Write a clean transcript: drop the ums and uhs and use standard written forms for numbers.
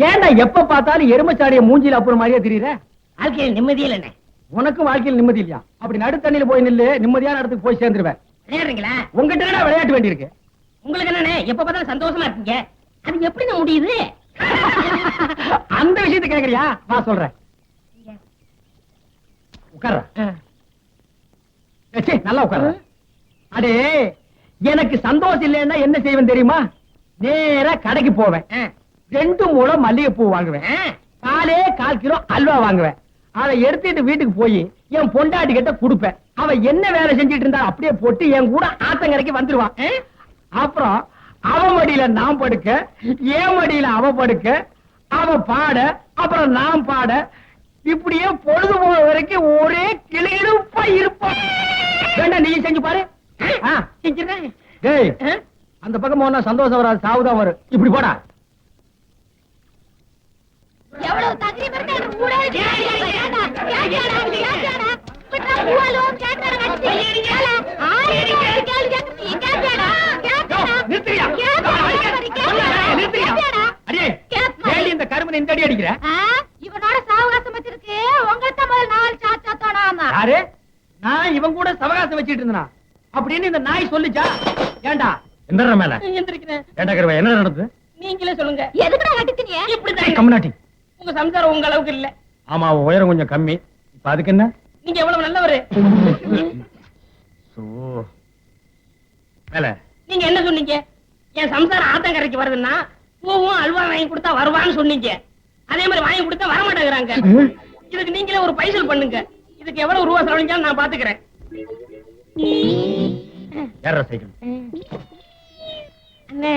ஏன்டா எப்ப பார்த்தாலும் எருமச்சாடிய மூஞ்சில அப்புறம் மாதிரியா தெரியுற? வாழ்க்கையில் நிம்மதியில் என்ன? உனக்கும் வாழ்க்கையில் நிம்மதி இல்லையா? அப்படி நடுத்தண்ணில போய் நில்லு, நிம்மதியான இடத்துக்கு போய் சேர்ந்துருவேன். விளையாடுறீங்களா? உங்ககிட்ட விளையாட்டு வேண்டியிருக்கு. உங்களுக்கு என்னண்ணே எப்ப பார்த்தாலும் சந்தோஷமா இருக்கீங்க, அது எப்படி முடியுது? அந்த விஷயத்தை கேக்குறியா? வா சொல்றேன். உட்கார. நல்லா உட்கார. அடே, எனக்கு சந்தோஷம் இல்லைன்னா என்ன செய்வேன் தெரியுமா? நேரா கடைக்கு போவேன், 2 மூலம் மல்லிகைப்பூ வாங்குவேன், 4 கிலோ அல்வா வாங்குவேன். அதை எடுத்துட்டு வீட்டுக்கு போய் என் பொண்டாட்டி கிட்ட கொடுப்பேன். அவ என்ன வேலை செஞ்சிட்டு இருந்தா அப்படியே போட்டு என் கூட ஆத்தங்கரைக்கு வந்துருவான். அப்புறம் அவ மடியில நான் படுக்க, என் மடியில அவ படுக்க, அவ பாட, அப்புறம் நான் பாட, இப்படியே பொழுது போக வரைக்கும் ஒரே கிளிகிழப்பா இருப்போம். வேண்டாம், நீ செஞ்சு பாரு. அந்த பக்கம் போனா சந்தோஷம் வராது, சாவுதான் வரும். இப்படி போடா. எவ்வளவு தகரீம் இருக்கு அந்த ஊரே இந்த கருமனை இந்த அடி அடிக்கிற? இவனோட சாவகாசம் வச்சிருக்கு. உங்கள்கிட்ட முதல் 4 சாச்சா தோணாமா? யாரு? நான் இவன் கூட சவகாசம் வச்சிட்டு இருந்தா அப்படின்னு இந்த நாய் சொல்லுச்சா? ஏண்டா எந்திர மேல எந்திரிக்கிறேன். ஏண்டா கருவா, என்ன நடந்தது? நீங்களே சொல்லுங்க. எதுக்குடா கட்டித்தீங்க? இப்படிதான் கம்னாட்டி. உங்க சம்சாரம் உங்க அளவுக்கு இல்ல. ஆமா, உயரம் கொஞ்சம் கம்மி. இப்ப அதுக்கு என்ன? நீங்க எவ்வளவு நல்லவரு. நீங்க என்ன சொன்னீங்க? என் சம்சாரம் ஆத்தங்கரைக்கு வருதுன்னா பூவும் அல்வா வாங்கி கொடுத்தா வருவான்னு சொன்னீங்க. அதே மாதிரி வாங்கி கொடுத்தா வரமாட்டேங்கிறாங்க. இதுக்கு நீங்களே ஒரு பைசல் பண்ணுங்க. இதுக்கு எவ்வளவு ரூபா செலவழிஞ்சாலும் நான் பாத்துக்கிறேன். யாரா சைக்கிள்? அண்ணே